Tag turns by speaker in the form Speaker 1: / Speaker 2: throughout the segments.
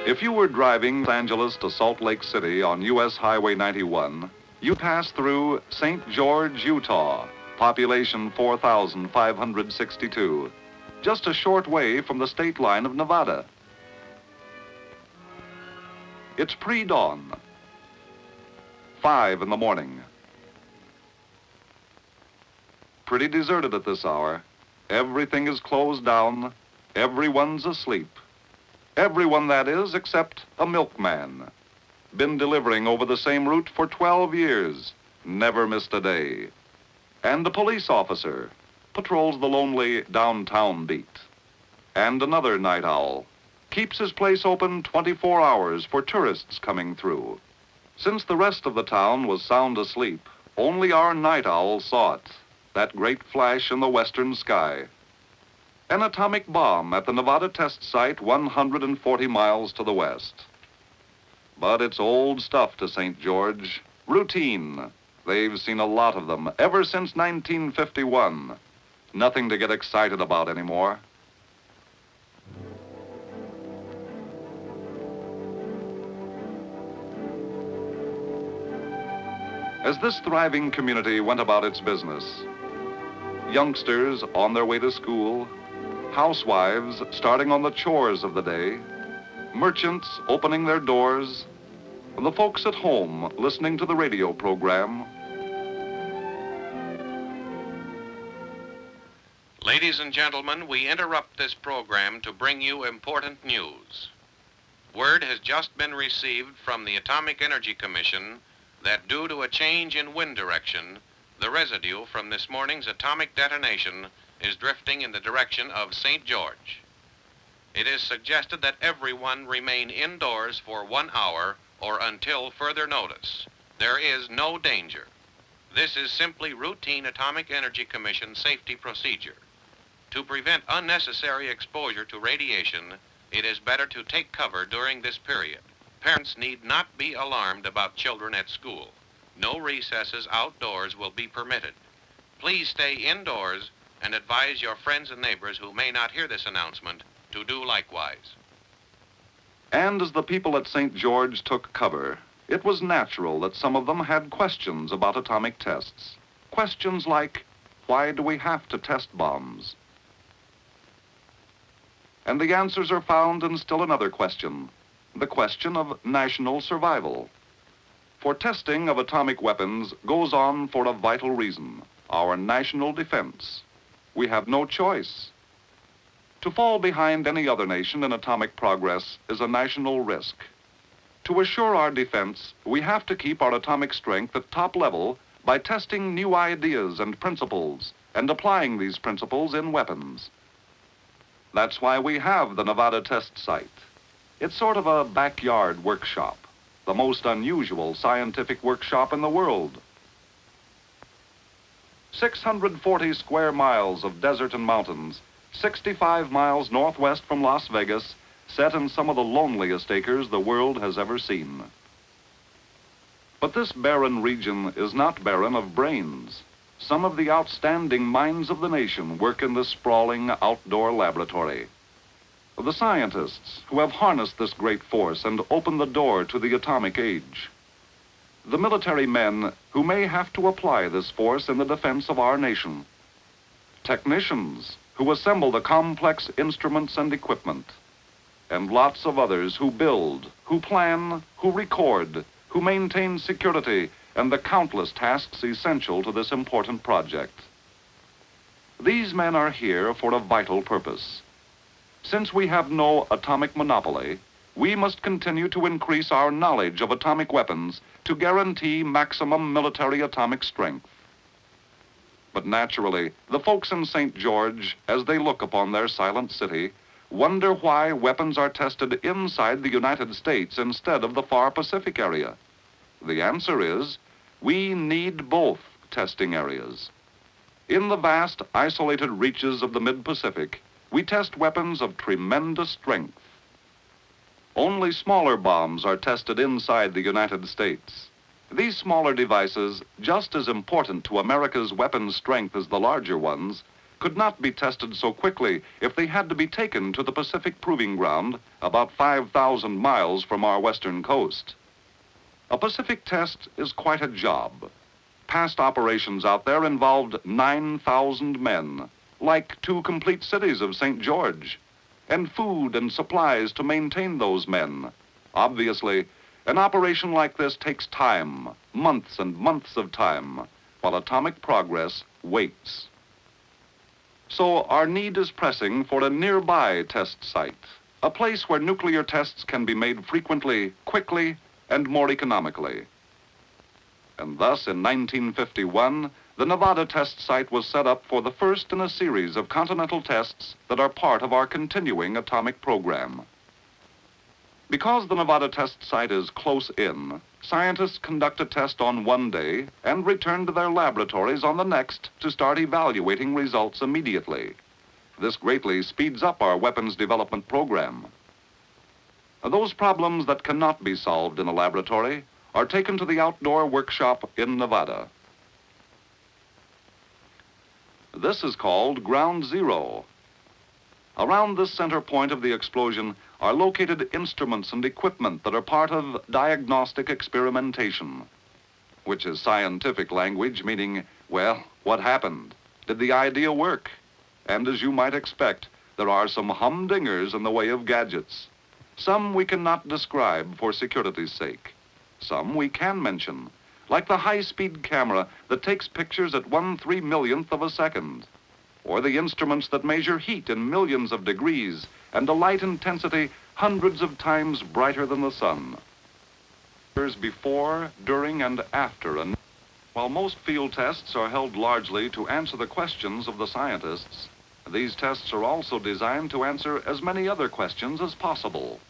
Speaker 1: If you were driving Los Angeles to Salt Lake City on U.S. Highway 91, you pass through St. George, Utah, population 4,562, just a short way from the state line of Nevada. It's pre-dawn, 5 in the morning. Pretty deserted at this hour. Everything is closed down. Everyone's asleep. Everyone, that is, except a milkman. Been delivering over the same route for 12 years. Never missed a day. And a police officer patrols the lonely downtown beat. And another night owl keeps his place open 24 hours for tourists coming through. Since the rest of the town was sound asleep, only our night owl saw it, that great flash in the western sky. An atomic bomb at the Nevada test site 140 miles to the west. But it's old stuff to St. George. Routine. They've seen a lot of them ever since 1951. Nothing to get excited about anymore. As this thriving community went about its business, youngsters on their way to school, housewives starting on the chores of the day, merchants opening their doors, and the folks at home listening to the radio program.
Speaker 2: Ladies and gentlemen, we interrupt this program to bring you important news. Word has just been received from the Atomic Energy Commission that due to a change in wind direction, the residue from this morning's atomic detonation is drifting in the direction of St. George. It is suggested that everyone remain indoors for 1 hour or until further notice. There is no danger. This is simply routine Atomic Energy Commission safety procedure. To prevent unnecessary exposure to radiation, it is better to take cover during this period. Parents need not be alarmed about children at school. No recesses outdoors will be permitted. Please stay indoors and advise your friends and neighbors who may not hear this announcement to do likewise.
Speaker 1: And as the people at St. George took cover, it was natural that some of them had questions about atomic tests. Questions like, why do we have to test bombs? And the answers are found in still another question, the question of national survival. For testing of atomic weapons goes on for a vital reason, our national defense. We have no choice. To fall behind any other nation in atomic progress is a national risk. To assure our defense, we have to keep our atomic strength at top level by testing new ideas and principles and applying these principles in weapons. That's why we have the Nevada test site. It's sort of a backyard workshop, the most unusual scientific workshop in the world. 640 square miles of desert and mountains, 65 miles northwest from Las Vegas, set in some of the loneliest acres the world has ever seen. But this barren region is not barren of brains. Some of the outstanding minds of the nation work in this sprawling outdoor laboratory. The scientists who have harnessed this great force and opened the door to the atomic age. The military men who may have to apply this force in the defense of our nation. Technicians who assemble the complex instruments and equipment. And lots of others who build, who plan, who record, who maintain security, and the countless tasks essential to this important project. These men are here for a vital purpose. Since we have no atomic monopoly, we must continue to increase our knowledge of atomic weapons to guarantee maximum military atomic strength. But naturally, the folks in St. George, as they look upon their silent city, wonder why weapons are tested inside the United States instead of the far Pacific area. The answer is, we need both testing areas. In the vast, isolated reaches of the mid-Pacific, we test weapons of tremendous strength. Only smaller bombs are tested inside the United States. These smaller devices, just as important to America's weapons strength as the larger ones, could not be tested so quickly if they had to be taken to the Pacific Proving Ground about 5,000 miles from our western coast. A Pacific test is quite a job. Past operations out there involved 9,000 men, like 2 complete cities of St. George, and food and supplies to maintain those men. Obviously, an operation like this takes time, months and months of time, while atomic progress waits. So our need is pressing for a nearby test site, a place where nuclear tests can be made frequently, quickly, and more economically. And thus, in 1951, the Nevada test site was set up for the first in a series of Continental tests that are part of our continuing atomic program. Because the Nevada test site is close in, scientists conduct a test on one day and return to their laboratories on the next to start evaluating results immediately. This greatly speeds up our weapons development program. Those problems that cannot be solved in a laboratory are taken to the outdoor workshop in Nevada. This is called Ground Zero. Around this center point of the explosion are located instruments and equipment that are part of diagnostic experimentation, which is scientific language meaning, well, what happened? Did the idea work? And as you might expect, there are some humdingers in the way of gadgets. Some we cannot describe for security's sake. Some we can mention, like the high-speed camera that takes pictures at 1/3 millionth of a second, or the instruments that measure heat in millions of degrees and a light intensity hundreds of times brighter than the sun. Before, during, and after, and while most field tests are held largely to answer the questions of the scientists, these tests are also designed to answer as many other questions as possible.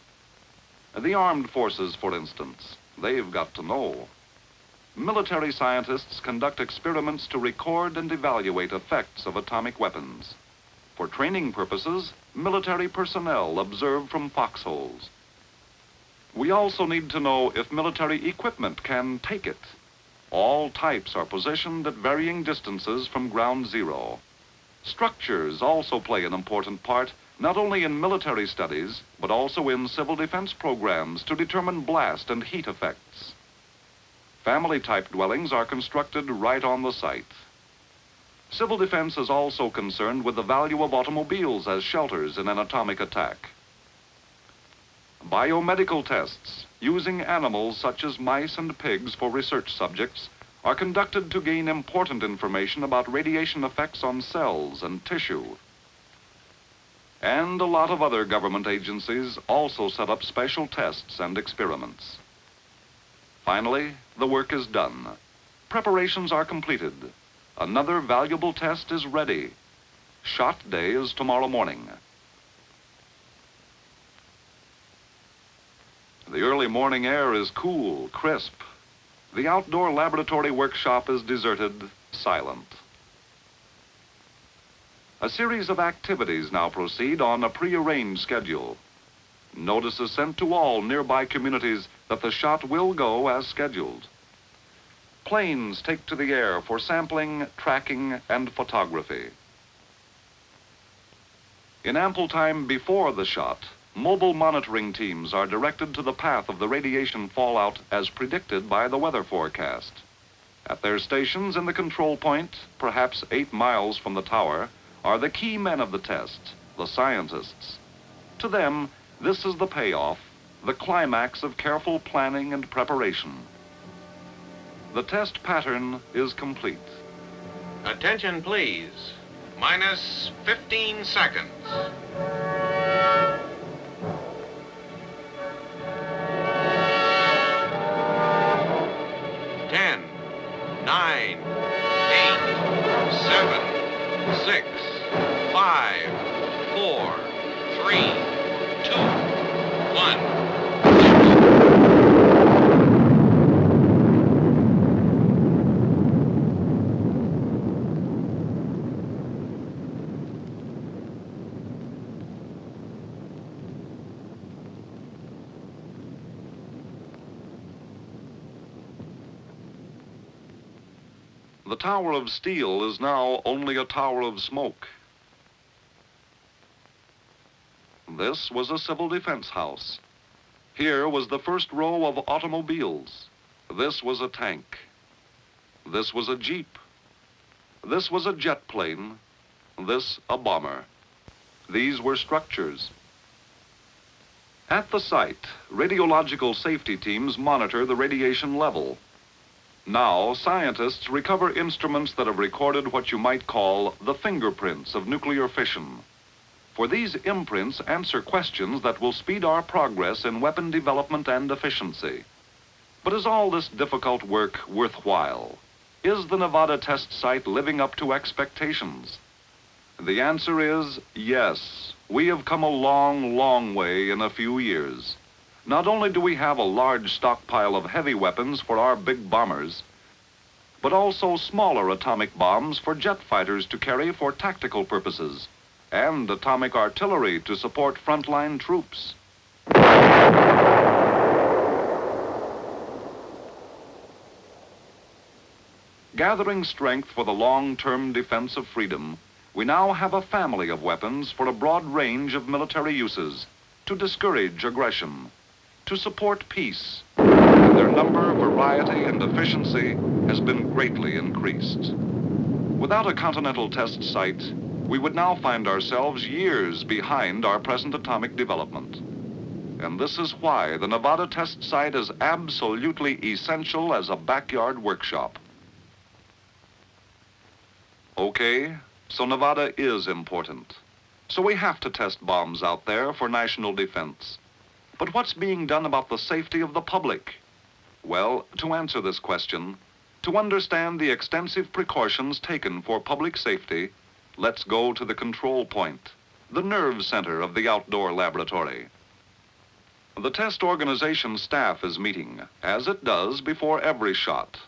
Speaker 1: The armed forces, for instance, they've got to know. Military scientists conduct experiments to record and evaluate effects of atomic weapons. For training purposes, military personnel observe from foxholes. We also need to know if military equipment can take it. All types are positioned at varying distances from ground zero. Structures also play an important part, not only in military studies, but also in civil defense programs to determine blast and heat effects. Family-type dwellings are constructed right on the site. Civil defense is also concerned with the value of automobiles as shelters in an atomic attack. Biomedical tests, using animals such as mice and pigs for research subjects, are conducted to gain important information about radiation effects on cells and tissue. And a lot of other government agencies also set up special tests and experiments. Finally, the work is done. Preparations are completed. Another valuable test is ready. Shot day is tomorrow morning. The early morning air is cool, crisp. The outdoor laboratory workshop is deserted, silent. A series of activities now proceed on a prearranged schedule. Notice is sent to all nearby communities that the shot will go as scheduled. Planes take to the air for sampling, tracking, and photography. In ample time before the shot, mobile monitoring teams are directed to the path of the radiation fallout as predicted by the weather forecast. At their stations in the control point, perhaps 8 miles from the tower, are the key men of the test, the scientists. To them, this is the payoff, the climax of careful planning and preparation. The test pattern is complete.
Speaker 2: Attention, please. Minus 15 seconds. 10, 9, 8, 7, 6, 5, 4, 3, 2, 1.
Speaker 1: The tower of steel is now only a tower of smoke. This was a civil defense house. Here was the first row of automobiles. This was a tank. This was a jeep. This was a jet plane. This a bomber. These were structures. At the site, radiological safety teams monitor the radiation level. Now, scientists recover instruments that have recorded what you might call the fingerprints of nuclear fission. For these imprints answer questions that will speed our progress in weapon development and efficiency. But is all this difficult work worthwhile? Is the Nevada test site living up to expectations? The answer is yes. We have come a long, long way in a few years. Not only do we have a large stockpile of heavy weapons for our big bombers, but also smaller atomic bombs for jet fighters to carry for tactical purposes, and atomic artillery to support frontline troops. Gathering strength for the long-term defense of freedom, we now have a family of weapons for a broad range of military uses, to discourage aggression, to support peace, and their number, variety, and efficiency has been greatly increased. Without a Continental test site, we would now find ourselves years behind our present atomic development. And this is why the Nevada test site is absolutely essential as a backyard workshop. Okay, so Nevada is important. So we have to test bombs out there for national defense. But what's being done about the safety of the public? Well, to answer this question, to understand the extensive precautions taken for public safety, let's go to the control point, the nerve center of the outdoor laboratory. The test organization staff is meeting, as it does before every shot.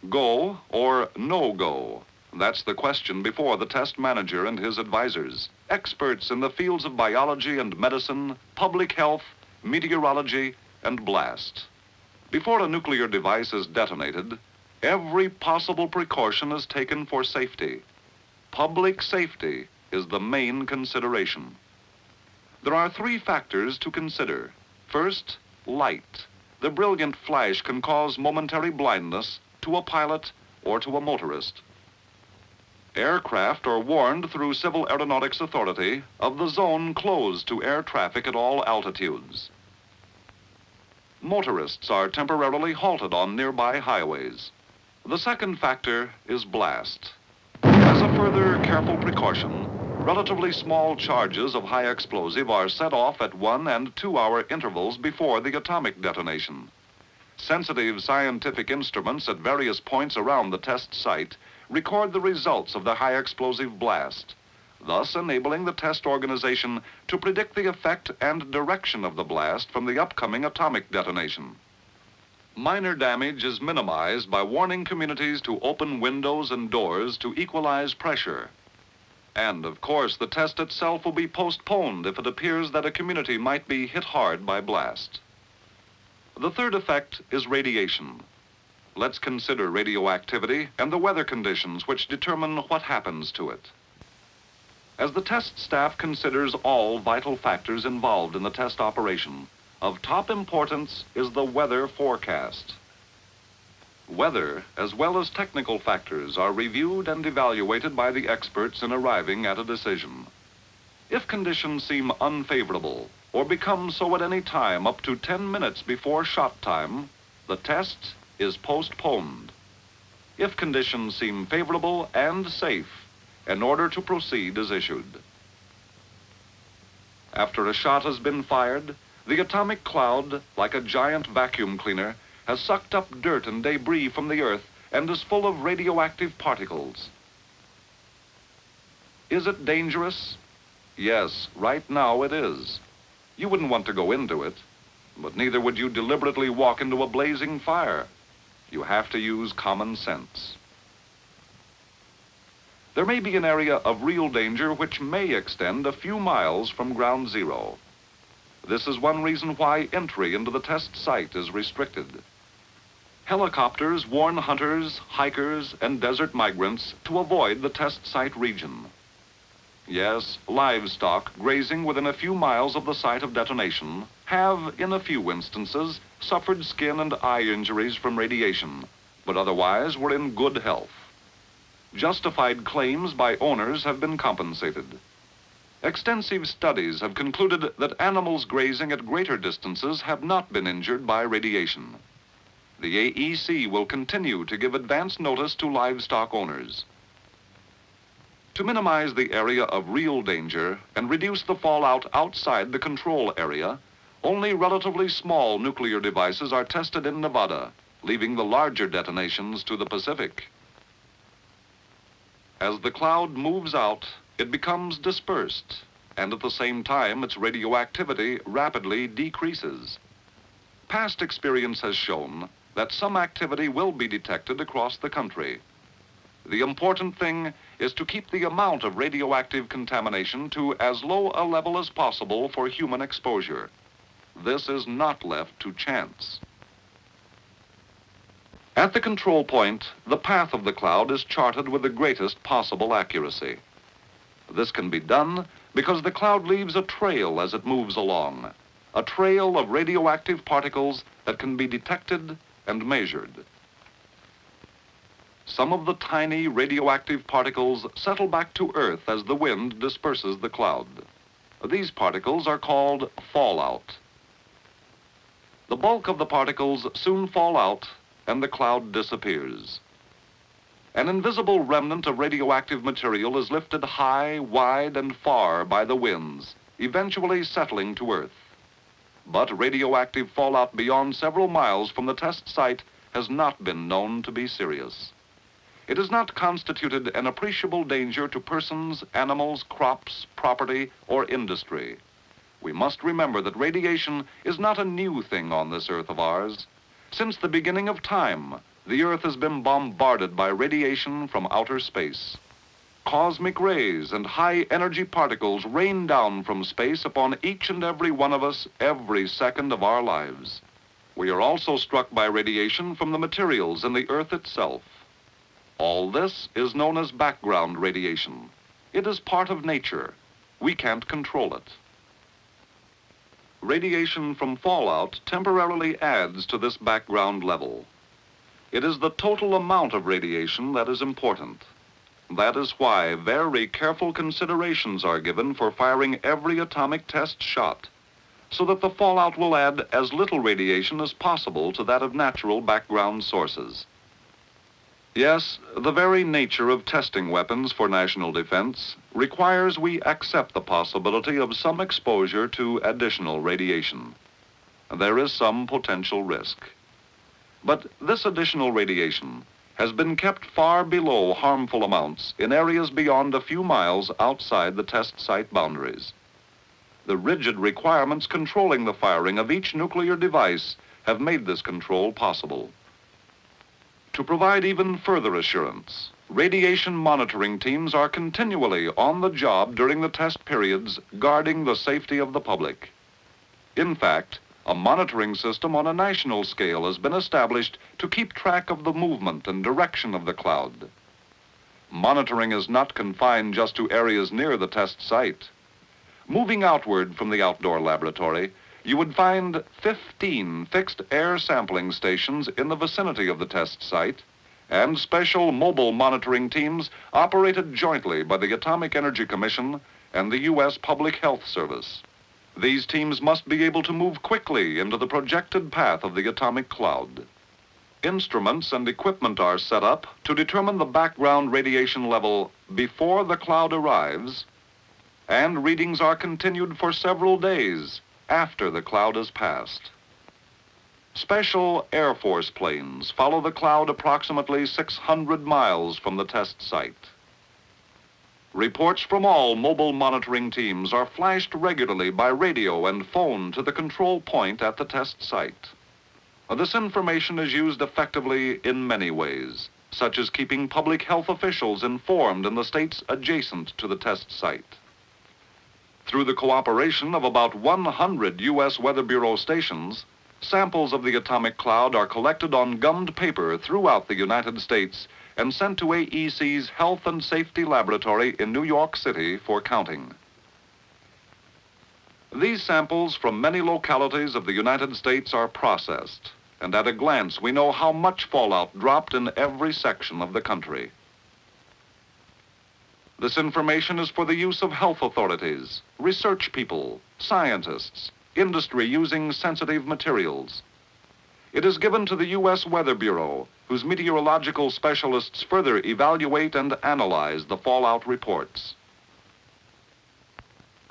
Speaker 1: Go or no go? That's the question before the test manager and his advisors, experts in the fields of biology and medicine, public health, meteorology, and blast. Before a nuclear device is detonated, every possible precaution is taken for safety. Public safety is the main consideration. There are three factors to consider. First, light. The brilliant flash can cause momentary blindness to a pilot or to a motorist. Aircraft are warned through Civil Aeronautics Authority of the zone closed to air traffic at all altitudes. Motorists are temporarily halted on nearby highways. The second factor is blast. As a further careful precaution, relatively small charges of high explosive are set off at 1 and 2 hour intervals before the atomic detonation. Sensitive scientific instruments at various points around the test site record the results of the high explosive blast, thus enabling the test organization to predict the effect and direction of the blast from the upcoming atomic detonation. Minor damage is minimized by warning communities to open windows and doors to equalize pressure. And, of course, the test itself will be postponed if it appears that a community might be hit hard by blast. The third effect is radiation. Let's consider radioactivity and the weather conditions which determine what happens to it. As the test staff considers all vital factors involved in the test operation, of top importance is the weather forecast. Weather, as well as technical factors, are reviewed and evaluated by the experts in arriving at a decision. If conditions seem unfavorable or become so at any time up to 10 minutes before shot time, the test is postponed. If conditions seem favorable and safe, an order to proceed is issued. After a shot has been fired, the atomic cloud, like a giant vacuum cleaner, has sucked up dirt and debris from the Earth and is full of radioactive particles. Is it dangerous? Yes, right now it is. You wouldn't want to go into it, but neither would you deliberately walk into a blazing fire. You have to use common sense. There may be an area of real danger which may extend a few miles from ground zero. This is one reason why entry into the test site is restricted. Helicopters warn hunters, hikers, and desert migrants to avoid the test site region. Yes, livestock grazing within a few miles of the site of detonation have, in a few instances, suffered skin and eye injuries from radiation, but otherwise were in good health. Justified claims by owners have been compensated. Extensive studies have concluded that animals grazing at greater distances have not been injured by radiation. The AEC will continue to give advance notice to livestock owners. To minimize the area of real danger and reduce the fallout outside the control area, only relatively small nuclear devices are tested in Nevada, leaving the larger detonations to the Pacific. As the cloud moves out, it becomes dispersed, and at the same time its radioactivity rapidly decreases. Past experience has shown that some activity will be detected across the country. The important thing is to keep the amount of radioactive contamination to as low a level as possible for human exposure. This is not left to chance. At the control point, the path of the cloud is charted with the greatest possible accuracy. This can be done because the cloud leaves a trail as it moves along, a trail of radioactive particles that can be detected and measured. Some of the tiny radioactive particles settle back to Earth as the wind disperses the cloud. These particles are called fallout. The bulk of the particles soon fall out and the cloud disappears. An invisible remnant of radioactive material is lifted high, wide, and far by the winds, eventually settling to Earth. But radioactive fallout beyond several miles from the test site has not been known to be serious. It has not constituted an appreciable danger to persons, animals, crops, property, or industry. We must remember that radiation is not a new thing on this Earth of ours. Since the beginning of time, the Earth has been bombarded by radiation from outer space. Cosmic rays and high-energy particles rain down from space upon each and every one of us every second of our lives. We are also struck by radiation from the materials in the Earth itself. All this is known as background radiation. It is part of nature. We can't control it. Radiation from fallout temporarily adds to this background level. It is the total amount of radiation that is important. That is why very careful considerations are given for firing every atomic test shot, so that the fallout will add as little radiation as possible to that of natural background sources. Yes, the very nature of testing weapons for national defense requires we accept the possibility of some exposure to additional radiation. There is some potential risk. But this additional radiation has been kept far below harmful amounts in areas beyond a few miles outside the test site boundaries. The rigid requirements controlling the firing of each nuclear device have made this control possible. To provide even further assurance, radiation monitoring teams are continually on the job during the test periods, guarding the safety of the public. In fact, a monitoring system on a national scale has been established to keep track of the movement and direction of the cloud. Monitoring is not confined just to areas near the test site. Moving outward from the outdoor laboratory, you would find 15 fixed air sampling stations in the vicinity of the test site, and special mobile monitoring teams operated jointly by the Atomic Energy Commission and the U.S. Public Health Service. These teams must be able to move quickly into the projected path of the atomic cloud. Instruments and equipment are set up to determine the background radiation level before the cloud arrives, and readings are continued for several days after the cloud has passed. Special Air Force planes follow the cloud approximately 600 miles from the test site. Reports from all mobile monitoring teams are flashed regularly by radio and phone to the control point at the test site. This information is used effectively in many ways, such as keeping public health officials informed in the states adjacent to the test site. Through the cooperation of about 100 U.S. Weather Bureau stations, Samples of the atomic cloud are collected on gummed paper throughout the United States and sent to AEC's Health and Safety Laboratory in New York City for counting. These samples from many localities of the United States are processed, and at a glance we know how much fallout dropped in every section of the country. This information is for the use of health authorities, research people, scientists, industry using sensitive materials. It is given to the U.S. Weather Bureau, whose meteorological specialists further evaluate and analyze the fallout reports.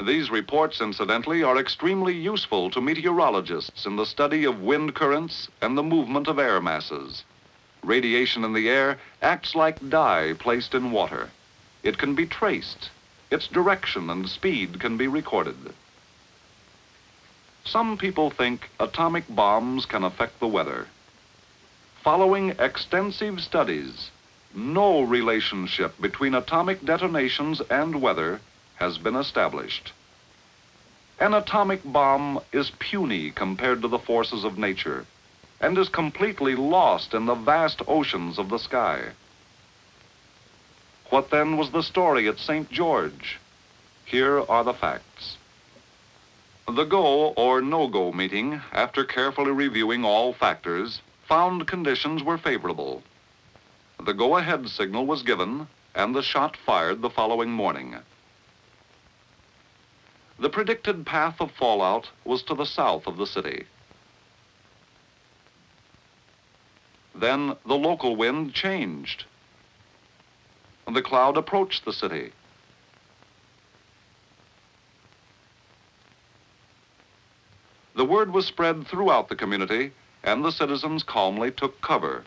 Speaker 1: These reports, incidentally, are extremely useful to meteorologists in the study of wind currents and the movement of air masses. Radiation in the air acts like dye placed in water. It can be traced. Its direction and speed can be recorded. Some people think atomic bombs can affect the weather. Following extensive studies, no relationship between atomic detonations and weather has been established. An atomic bomb is puny compared to the forces of nature and is completely lost in the vast oceans of the sky. What then was the story at St. George? Here are the facts. The go or no-go meeting, after carefully reviewing all factors, found conditions were favorable. The go-ahead signal was given and the shot fired the following morning. The predicted path of fallout was to the south of the city. Then the local wind changed. The cloud approached the city. The word was spread throughout the community, and the citizens calmly took cover.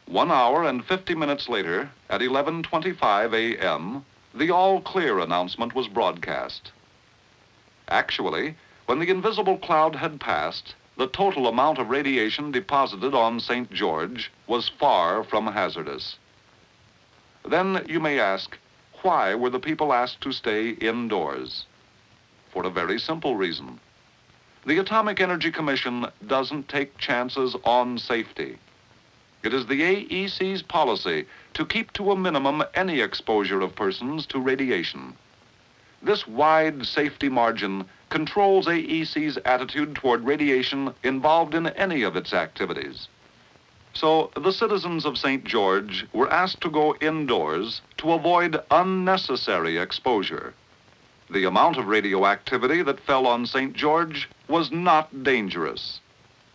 Speaker 1: 1 hour and 50 minutes later, at 11:25 a.m., the all-clear announcement was broadcast. Actually, when the invisible cloud had passed, the total amount of radiation deposited on St. George was far from hazardous. Then you may ask, why were the people asked to stay indoors? For a very simple reason. The Atomic Energy Commission doesn't take chances on safety. It is the AEC's policy to keep to a minimum any exposure of persons to radiation. This wide safety margin controls AEC's attitude toward radiation involved in any of its activities. So the citizens of St. George were asked to go indoors to avoid unnecessary exposure. The amount of radioactivity that fell on St. George was not dangerous.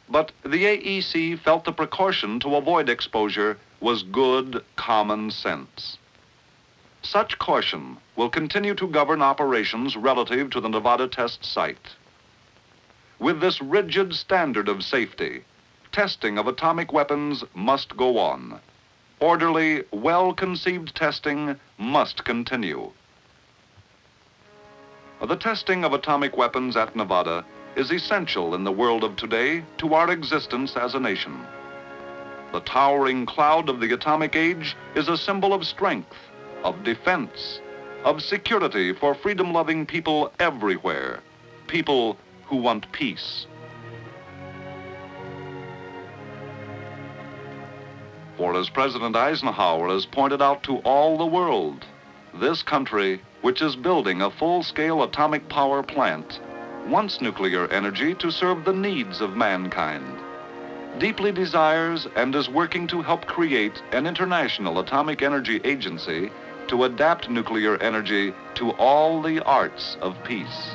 Speaker 1: But the AEC felt the precaution to avoid exposure was good common sense. Such caution will continue to govern operations relative to the Nevada test site. With this rigid standard of safety, testing of atomic weapons must go on. Orderly, well-conceived testing must continue. The testing of atomic weapons at Nevada is essential in the world of today to our existence as a nation. The towering cloud of the atomic age is a symbol of strength, of defense, of security for freedom-loving people everywhere, people who want peace. For as President Eisenhower has pointed out to all the world, this country, which is building a full-scale atomic power plant, wants nuclear energy to serve the needs of mankind, deeply desires and is working to help create an international atomic energy agency to adapt nuclear energy to all the arts of peace.